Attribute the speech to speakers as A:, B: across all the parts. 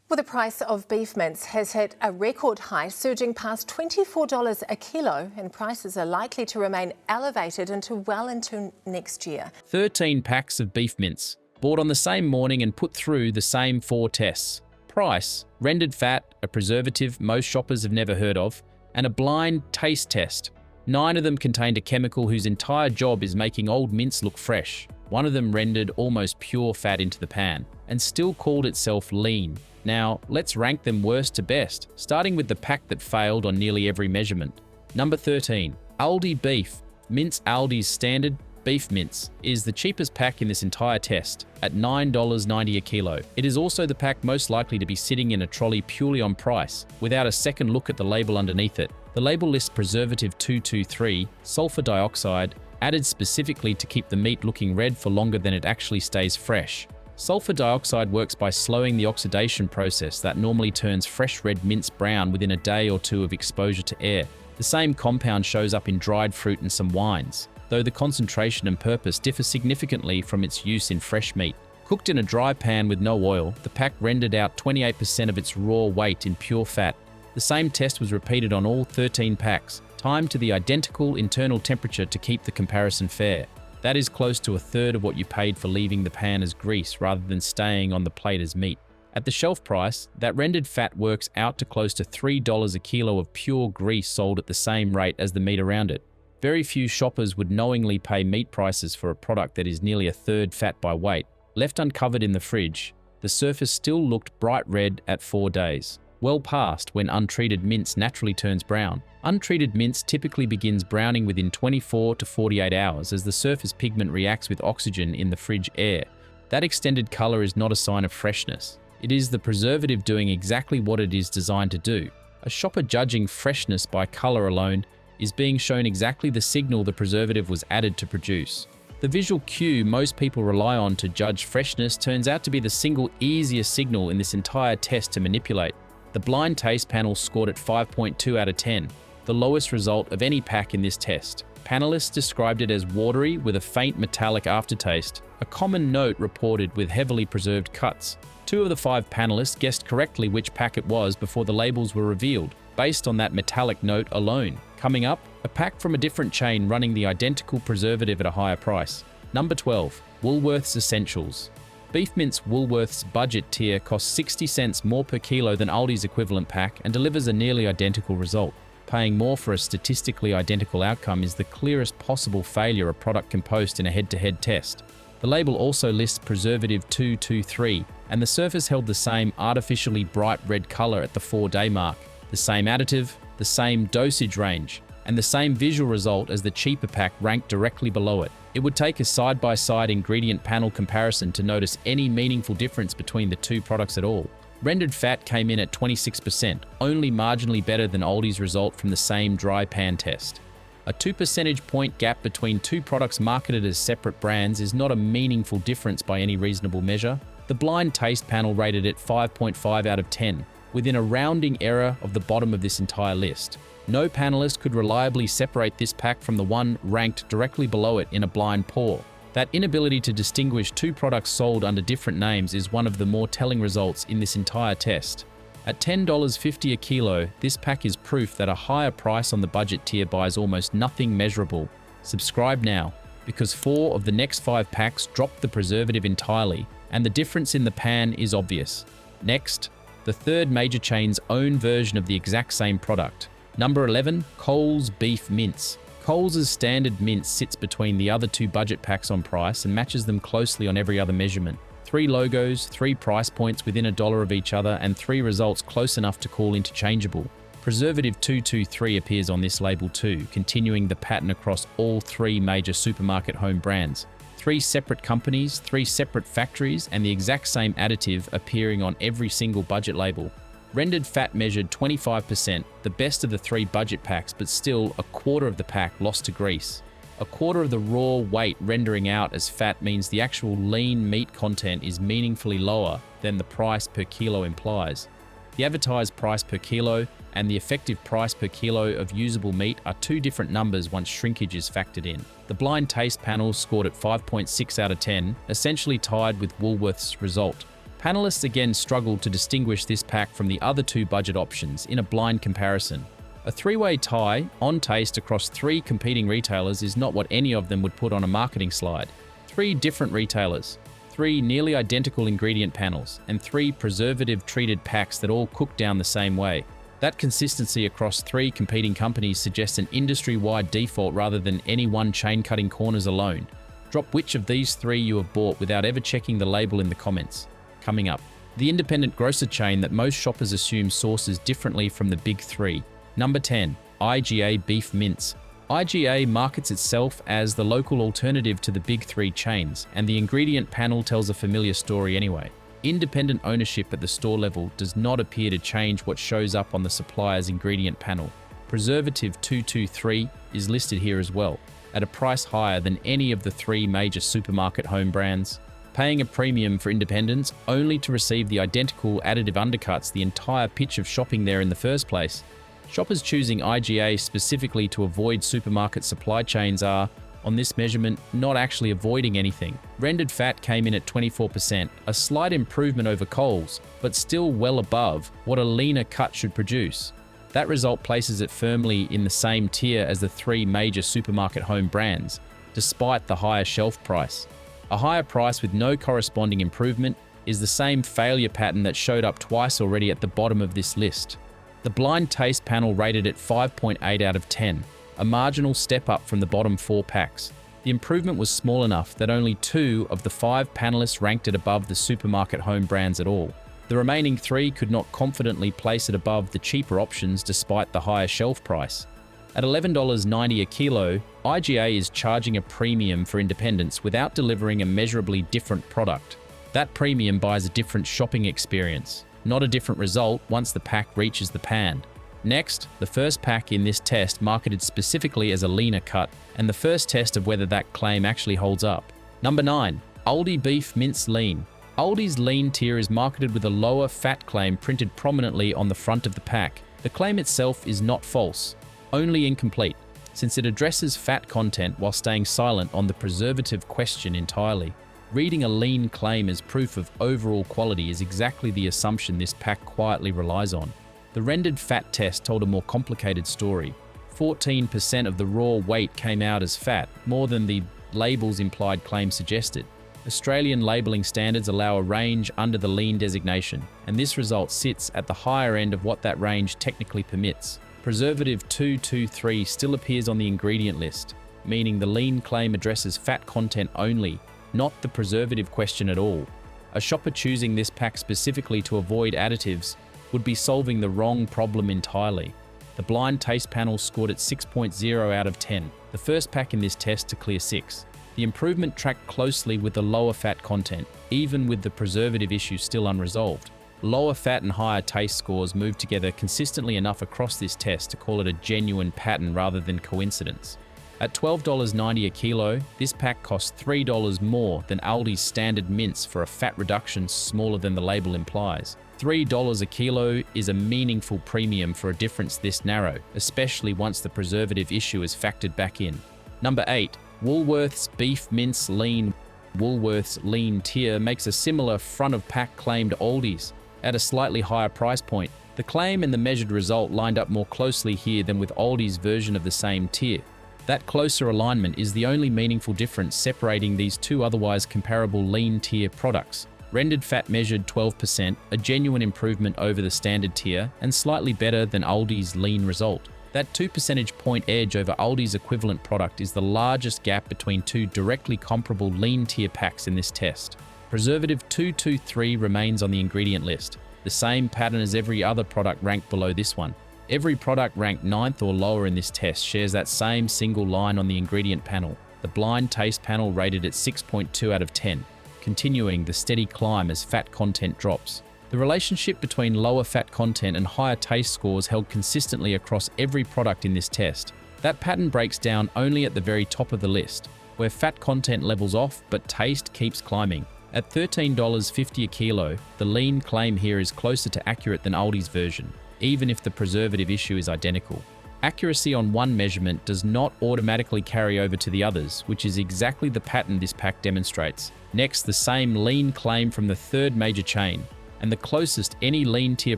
A: Well, the price of beef mince has hit a record high, surging past $24 a kilo, and prices are likely to remain elevated well into next year.
B: 13 packs of beef mince, bought on the same morning and put through the same 4 tests. Price, rendered fat, a preservative most shoppers have never heard of, and a blind taste test. 9 of them contained a chemical whose entire job is making old mince look fresh. One of them rendered almost pure fat into the pan, and still called itself lean. Now, let's rank them worst to best, starting with the pack that failed on nearly every measurement. Number 13. Aldi Beef. Mince Aldi's standard beef mince is the cheapest pack in this entire test, at $9.90 a kilo. It is also the pack most likely to be sitting in a trolley purely on price, without a second look at the label underneath it. The label lists preservative 223, sulphur dioxide, added specifically to keep the meat looking red for longer than it actually stays fresh. Sulphur dioxide works by slowing the oxidation process that normally turns fresh red mince brown within a day or two of exposure to air. The same compound shows up in dried fruit and some wines, though the concentration and purpose differ significantly from its use in fresh meat. Cooked in a dry pan with no oil, the pack rendered out 28% of its raw weight in pure fat. The same test was repeated on all 13 packs, timed to the identical internal temperature to keep the comparison fair. That is close to a third of what you paid for leaving the pan as grease rather than staying on the plate as meat. At the shelf price, that rendered fat works out to close to $3 a kilo of pure grease sold at the same rate as the meat around it. Very few shoppers would knowingly pay meat prices for a product that is nearly a third fat by weight. Left uncovered in the fridge, the surface still looked bright red at 4 days. Well past when untreated mince naturally turns brown. Untreated mince typically begins browning within 24 to 48 hours as the surface pigment reacts with oxygen in the fridge air. That extended color is not a sign of freshness. It is the preservative doing exactly what it is designed to do. A shopper judging freshness by color alone is being shown exactly the signal the preservative was added to produce. The visual cue most people rely on to judge freshness turns out to be the single easiest signal in this entire test to manipulate. The blind taste panel scored at 5.2 out of 10, the lowest result of any pack in this test. Panelists described it as watery with a faint metallic aftertaste, a common note reported with heavily preserved cuts. 2 of the 5 panelists guessed correctly which pack it was before the labels were revealed, based on that metallic note alone. Coming up, a pack from a different chain running the identical preservative at a higher price. Number 12. Woolworths Essentials. Beef mince Woolworths budget tier costs 60 cents more per kilo than Aldi's equivalent pack and delivers a nearly identical result. Paying more for a statistically identical outcome is the clearest possible failure a product can post in a head-to-head test. The label also lists preservative 223, and the surface held the same artificially bright red color at the 4-day mark, the same additive, the same dosage range, and the same visual result as the cheaper pack ranked directly below it. It would take a side-by-side ingredient panel comparison to notice any meaningful difference between the 2 products at all. Rendered fat came in at 26%, only marginally better than Aldi's result from the same dry pan test. A 2 percentage point gap between 2 products marketed as separate brands is not a meaningful difference by any reasonable measure. The blind taste panel rated it 5.5 out of 10, within a rounding error of the bottom of this entire list. No panelist could reliably separate this pack from the one ranked directly below it in a blind pour. That inability to distinguish 2 products sold under different names is one of the more telling results in this entire test. At $10.50 a kilo, this pack is proof that a higher price on the budget tier buys almost nothing measurable. Subscribe now, because 4 of the next 5 packs drop the preservative entirely, and the difference in the pan is obvious. Next, the 3rd major chain's own version of the exact same product. Number 11. Coles Beef Mince. Coles' standard mince sits between the other 2 budget packs on price and matches them closely on every other measurement. 3 logos, 3 price points within $1 of each other, and 3 results close enough to call interchangeable. Preservative 223 appears on this label too, continuing the pattern across all 3 major supermarket home brands. 3 separate companies, 3 separate factories, and the exact same additive appearing on every single budget label. Rendered fat measured 25%, the best of the 3 budget packs, but still a quarter of the pack lost to grease. A quarter of the raw weight rendering out as fat means the actual lean meat content is meaningfully lower than the price per kilo implies. The advertised price per kilo and the effective price per kilo of usable meat are 2 different numbers once shrinkage is factored in. The blind taste panel scored at 5.6 out of 10, essentially tied with Woolworths' result. Panelists again struggled to distinguish this pack from the other two budget options in a blind comparison. A three-way tie on taste across three competing retailers is not what any of them would put on a marketing slide. Three different retailers, three nearly identical ingredient panels, and three preservative-treated packs that all cook down the same way. That consistency across three competing companies suggests an industry-wide default rather than any one chain cutting corners alone. Drop which of these three you have bought without ever checking the label in the comments. Coming up, the independent grocer chain that most shoppers assume sources differently from the big three. Number 10, IGA Beef Mince. IGA markets itself as the local alternative to the big three chains, and the ingredient panel tells a familiar story anyway. Independent ownership at the store level does not appear to change what shows up on the supplier's ingredient panel. Preservative 223 is listed here as well, at a price higher than any of the three major supermarket home brands. Paying a premium for independence only to receive the identical additive undercuts the entire pitch of shopping there in the first place. Shoppers choosing IGA specifically to avoid supermarket supply chains are, on this measurement, not actually avoiding anything. Rendered fat came in at 24%, a slight improvement over Coles, but still well above what a leaner cut should produce. That result places it firmly in the same tier as the three major supermarket home brands, despite the higher shelf price. A higher price with no corresponding improvement is the same failure pattern that showed up twice already at the bottom of this list. The blind taste panel rated it 5.8 out of 10, a marginal step up from the bottom four packs. The improvement was small enough that only 2 of the 5 panelists ranked it above the supermarket home brands at all. The remaining 3 could not confidently place it above the cheaper options despite the higher shelf price. At $11.90 a kilo, IGA is charging a premium for independence without delivering a measurably different product. That premium buys a different shopping experience, not a different result once the pack reaches the pan. Next, the first pack in this test marketed specifically as a leaner cut, and the first test of whether that claim actually holds up. Number 9. Aldi Beef Mince Lean. Aldi's lean tier is marketed with a lower fat claim printed prominently on the front of the pack. The claim itself is not false, only incomplete, since it addresses fat content while staying silent on the preservative question entirely. Reading a lean claim as proof of overall quality is exactly the assumption this pack quietly relies on. The rendered fat test told a more complicated story. 14% of the raw weight came out as fat, more than the label's implied claim suggested. Australian labelling standards allow a range under the lean designation, and this result sits at the higher end of what that range technically permits. Preservative 223 still appears on the ingredient list, meaning the lean claim addresses fat content only, not the preservative question at all. A shopper choosing this pack specifically to avoid additives would be solving the wrong problem entirely. The blind taste panel scored at 6.0 out of 10, the first pack in this test to clear 6. The improvement tracked closely with the lower fat content, even with the preservative issue still unresolved. Lower fat and higher taste scores moved together consistently enough across this test to call it a genuine pattern rather than coincidence. At $12.90 a kilo, this pack costs $3 more than Aldi's standard mince for a fat reduction smaller than the label implies. $3 a kilo is a meaningful premium for a difference this narrow, especially once the preservative issue is factored back in. Number 8. Woolworths Beef Mince Lean. Woolworths Lean tier makes a similar front-of-pack claim to Aldi's, at a slightly higher price point. The claim and the measured result lined up more closely here than with Aldi's version of the same tier. That closer alignment is the only meaningful difference separating these two otherwise comparable lean tier products. Rendered fat measured 12%, a genuine improvement over the standard tier, and slightly better than Aldi's lean result. That 2 percentage point edge over Aldi's equivalent product is the largest gap between two directly comparable lean tier packs in this test. Preservative 223 remains on the ingredient list, the same pattern as every other product ranked below this one. Every product ranked 9th or lower in this test shares that same single line on the ingredient panel. The blind taste panel rated it 6.2 out of 10, continuing the steady climb as fat content drops. The relationship between lower fat content and higher taste scores held consistently across every product in this test. That pattern breaks down only at the very top of the list, where fat content levels off but taste keeps climbing. At $13.50 a kilo, the lean claim here is closer to accurate than Aldi's version, even if the preservative issue is identical. Accuracy on one measurement does not automatically carry over to the others, which is exactly the pattern this pack demonstrates. Next, the same lean claim from the third major chain, and the closest any lean tier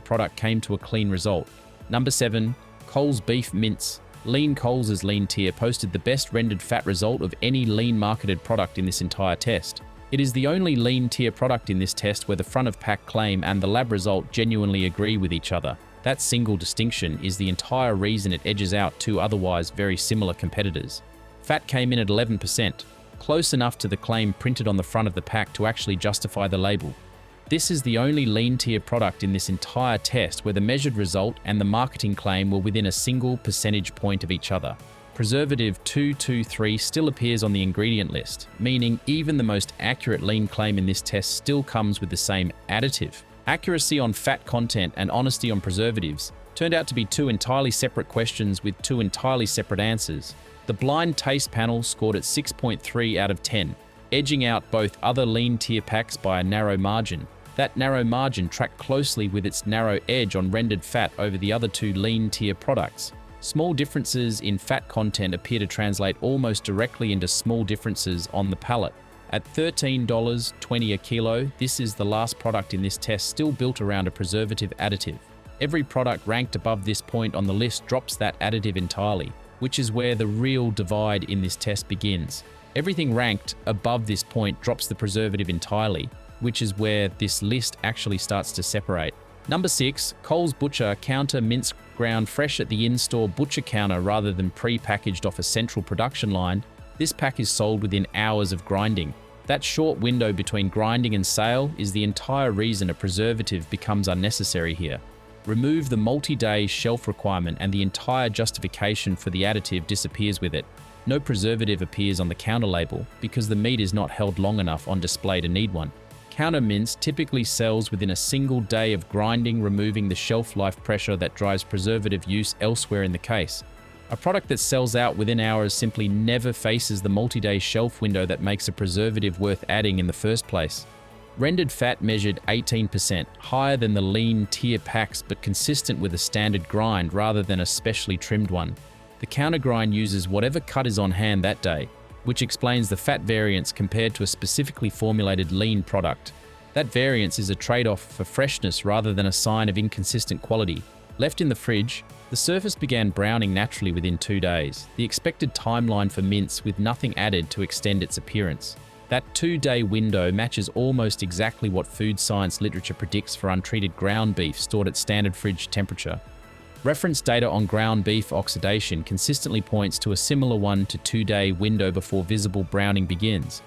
B: product came to a clean result. Number 7, Coles Beef Mince. Lean Coles' lean tier posted the best rendered fat result of any lean marketed product in this entire test. It is the only lean tier product in this test where the front of pack claim and the lab result genuinely agree with each other. That single distinction is the entire reason it edges out two otherwise very similar competitors. Fat came in at 11%, close enough to the claim printed on the front of the pack to actually justify the label. This is the only lean tier product in this entire test where the measured result and the marketing claim were within a single percentage point of each other. Preservative 223 still appears on the ingredient list, meaning even the most accurate lean claim in this test still comes with the same additive. Accuracy on fat content and honesty on preservatives turned out to be two entirely separate questions with two entirely separate answers. The blind taste panel scored at 6.3 out of 10, edging out both other lean tier packs by a narrow margin. That narrow margin tracked closely with its narrow edge on rendered fat over the other two lean tier products. Small differences in fat content appear to translate almost directly into small differences on the palate. At $13.20 a kilo, this is the last product in this test still built around a preservative additive. Every product ranked above this point on the list drops that additive entirely, which is where the real divide in this test begins. Everything ranked above this point drops the preservative entirely, which is where this list actually starts to separate. Number 6, Coles Butcher Counter Mince ground fresh at the in-store butcher counter rather than pre-packaged off a central production line. This pack is sold within hours of grinding. That short window between grinding and sale is the entire reason a preservative becomes unnecessary here. Remove the multi-day shelf requirement and the entire justification for the additive disappears with it. No preservative appears on the counter label because the meat is not held long enough on display to need one. Counter mince typically sells within a single day of grinding, removing the shelf life pressure that drives preservative use elsewhere in the case. A product that sells out within hours simply never faces the multi-day shelf window that makes a preservative worth adding in the first place. Rendered fat measured 18%, higher than the lean tier packs but consistent with a standard grind rather than a specially trimmed one. The counter grind uses whatever cut is on hand that day, which explains the fat variance compared to a specifically formulated lean product. That variance is a trade-off for freshness rather than a sign of inconsistent quality. Left in the fridge, the surface began browning naturally within 2 days, the expected timeline for mince with nothing added to extend its appearance. That 2-day window matches almost exactly what food science literature predicts for untreated ground beef stored at standard fridge temperature. Reference data on ground beef oxidation consistently points to a similar 1 to 2-day window before visible browning begins.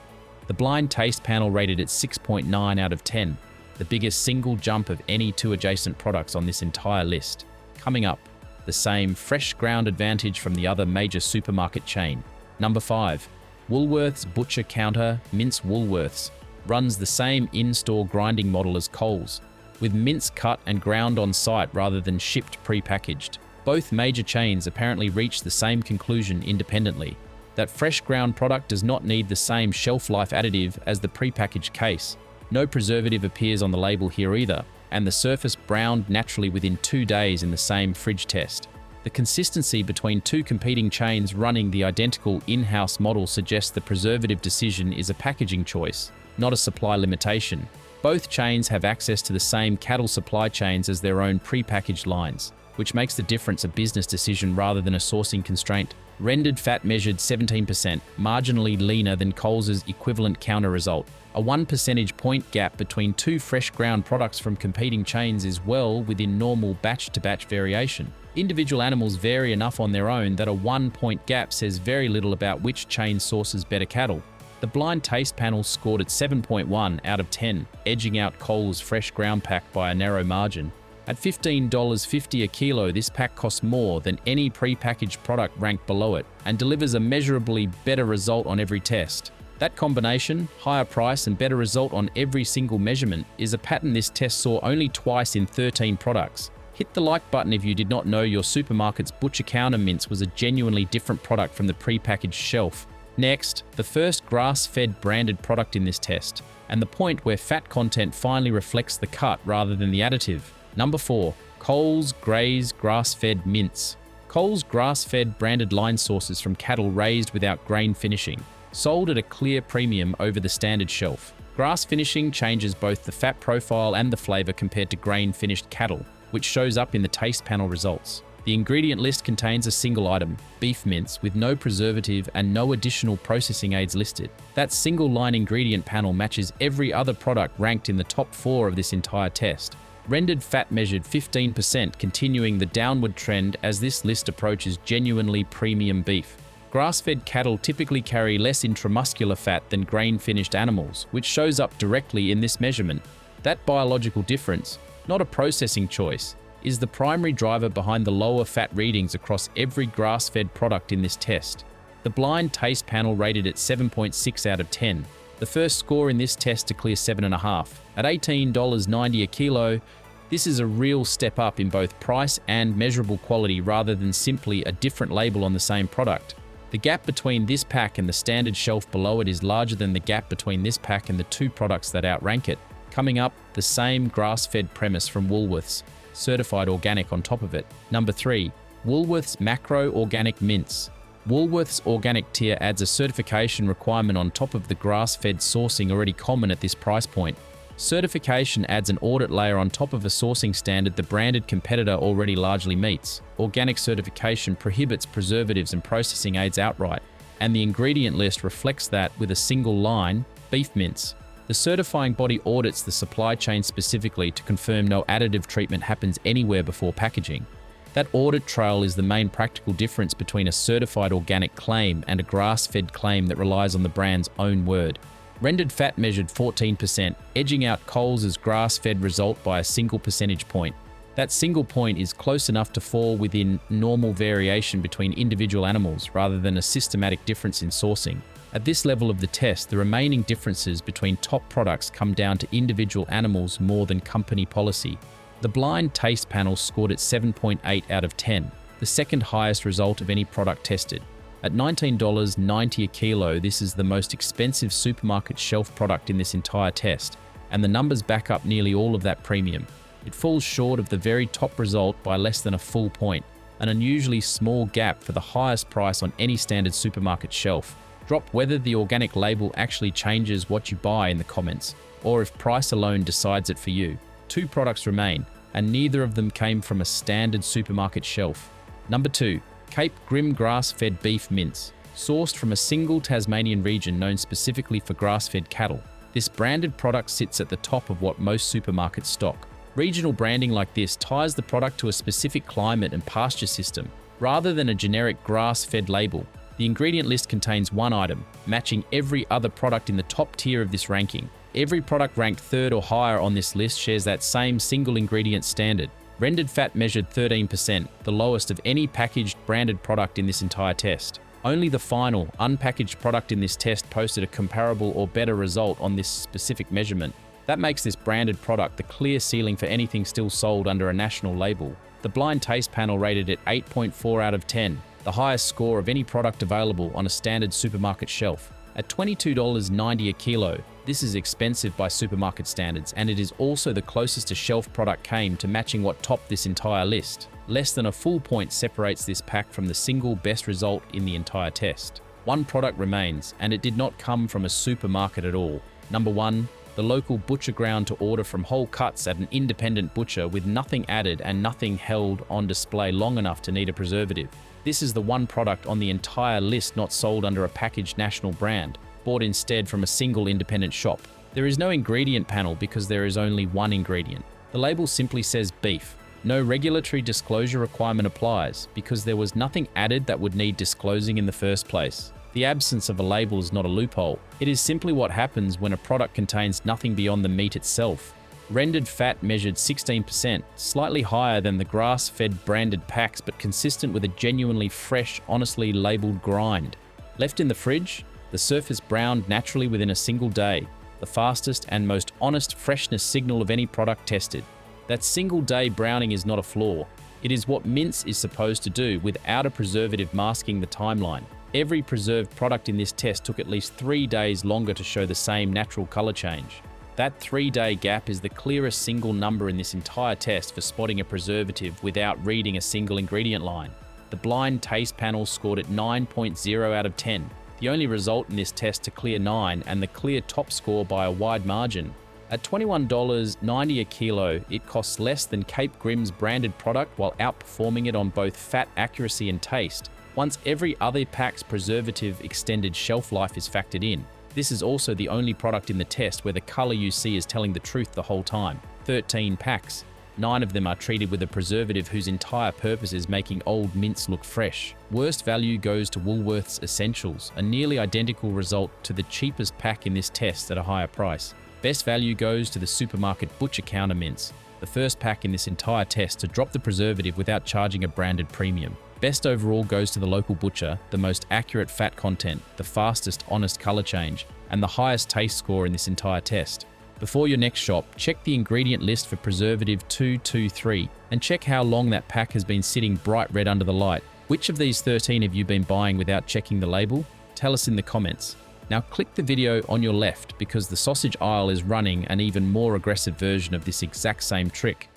B: The blind taste panel rated it 6.9 out of 10, the biggest single jump of any two adjacent products on this entire list. Coming up, the same fresh ground advantage from the other major supermarket chain. Number 5, Woolworths Butcher Counter Mince Woolworths runs the same in-store grinding model as Coles, with mince cut and ground on site rather than shipped pre-packaged. Both major chains apparently reached the same conclusion independently, that fresh ground product does not need the same shelf life additive as the pre-packaged case. No preservative appears on the label here either, and the surface browned naturally within 2 days in the same fridge test. The consistency between two competing chains running the identical in-house model suggests the preservative decision is a packaging choice, not a supply limitation. Both chains have access to the same cattle supply chains as their own pre-packaged lines, which makes the difference a business decision rather than a sourcing constraint. Rendered fat measured 17%, marginally leaner than Coles' equivalent counter result. A 1 percentage point gap between two fresh ground products from competing chains is well within normal batch-to-batch variation. Individual animals vary enough on their own that a 1-point gap says very little about which chain sources better cattle. The blind taste panel scored at 7.1 out of 10, edging out Coles' fresh ground pack by a narrow margin. At $15.50 a kilo, this pack costs more than any pre-packaged product ranked below it and delivers a measurably better result on every test. That combination, higher price and better result on every single measurement, is a pattern this test saw only twice in 13 products. Hit the like button if you did not know your supermarket's butcher counter mince was a genuinely different product from the pre-packaged shelf. Next, the first grass-fed branded product in this test, and the point where fat content finally reflects the cut rather than the additive. Number 4, Coles Graze grass-fed mince. Coles grass-fed branded line sources from cattle raised without grain finishing, sold at a clear premium over the standard shelf. Grass finishing changes both the fat profile and the flavour compared to grain-finished cattle, which shows up in the taste panel results. The ingredient list contains a single item, beef mince, with no preservative and no additional processing aids listed. That single-line ingredient panel matches every other product ranked in the top 4 of this entire test. Rendered fat measured 15%, continuing the downward trend as this list approaches genuinely premium beef. Grass-fed cattle typically carry less intramuscular fat than grain-finished animals, which shows up directly in this measurement. That biological difference, not a processing choice, is the primary driver behind the lower fat readings across every grass-fed product in this test. The blind taste panel rated it 7.6 out of 10. The first score in this test to clear 7.5. At $18.90 a kilo, this is a real step up in both price and measurable quality rather than simply a different label on the same product. The gap between this pack and the standard shelf below it is larger than the gap between this pack and the 2 products that outrank it. Coming up, the same grass-fed premise from Woolworths, certified organic on top of it. Number 3, Woolworths Macro Organic Mince. Woolworths Organic tier adds a certification requirement on top of the grass-fed sourcing already common at this price point. Certification adds an audit layer on top of a sourcing standard the branded competitor already largely meets. Organic certification prohibits preservatives and processing aids outright, and the ingredient list reflects that with a single line, beef mince. The certifying body audits the supply chain specifically to confirm no additive treatment happens anywhere before packaging. That audit trail is the main practical difference between a certified organic claim and a grass-fed claim that relies on the brand's own word. Rendered fat measured 14%, edging out Coles' grass-fed result by a single percentage point. That single point is close enough to fall within normal variation between individual animals rather than a systematic difference in sourcing. At this level of the test, the remaining differences between top products come down to individual animals more than company policy. The blind taste panel scored at 7.8 out of 10, the second highest result of any product tested. At $19.90 a kilo, this is the most expensive supermarket shelf product in this entire test, and the numbers back up nearly all of that premium. It falls short of the very top result by less than a full point, an unusually small gap for the highest price on any standard supermarket shelf. Drop whether the organic label actually changes what you buy in the comments, or if price alone decides it for you. 2 products remain, and neither of them came from a standard supermarket shelf. Number 2, Cape Grim grass-fed beef mince, sourced from a single Tasmanian region known specifically for grass-fed cattle. This branded product sits at the top of what most supermarkets stock. Regional branding like this ties the product to a specific climate and pasture system, rather than a generic grass-fed label. The ingredient list contains 1 item, matching every other product in the top tier of this ranking. Every product ranked 3rd or higher on this list shares that same single ingredient standard. Rendered fat measured 13%, the lowest of any packaged branded product in this entire test. Only the final, unpackaged product in this test posted a comparable or better result on this specific measurement. That makes this branded product the clear ceiling for anything still sold under a national label. The blind taste panel rated it 8.4 out of 10, the highest score of any product available on a standard supermarket shelf. At $22.90 a kilo, this is expensive by supermarket standards, and it is also the closest a shelf product came to matching what topped this entire list. Less than a full point separates this pack from the single best result in the entire test. 1 product remains, and it did not come from a supermarket at all. Number 1, the local butcher ground to order from whole cuts at an independent butcher with nothing added and nothing held on display long enough to need a preservative. This is the 1 product on the entire list not sold under a packaged national brand, bought instead from a single independent shop. There is no ingredient panel because there is only 1 ingredient. The label simply says beef. No regulatory disclosure requirement applies because there was nothing added that would need disclosing in the first place. The absence of a label is not a loophole. It is simply what happens when a product contains nothing beyond the meat itself. Rendered fat measured 16%, slightly higher than the grass-fed branded packs but consistent with a genuinely fresh, honestly labelled grind. Left in the fridge, the surface browned naturally within a single day, the fastest and most honest freshness signal of any product tested. That single day browning is not a flaw. It is what mince is supposed to do without a preservative masking the timeline. Every preserved product in this test took at least 3 days longer to show the same natural colour change. That 3-day gap is the clearest single number in this entire test for spotting a preservative without reading a single ingredient line. The blind taste panel scored it 9.0 out of 10, the only result in this test to clear 9 and the clear top score by a wide margin. At $21.90 a kilo, it costs less than Cape Grim's branded product while outperforming it on both fat accuracy and taste, once every other pack's preservative extended shelf life is factored in. This is also the only product in the test where the colour you see is telling the truth the whole time. 13 packs. 9 of them are treated with a preservative whose entire purpose is making old mince look fresh. Worst value goes to Woolworths Essentials, a nearly identical result to the cheapest pack in this test at a higher price. Best value goes to the supermarket butcher counter mince, the first pack in this entire test to drop the preservative without charging a branded premium. Best overall goes to the local butcher, the most accurate fat content, the fastest honest colour change, and the highest taste score in this entire test. Before your next shop, check the ingredient list for preservative 223 and check how long that pack has been sitting bright red under the light. Which of these 13 have you been buying without checking the label? Tell us in the comments. Now click the video on your left because the sausage aisle is running an even more aggressive version of this exact same trick.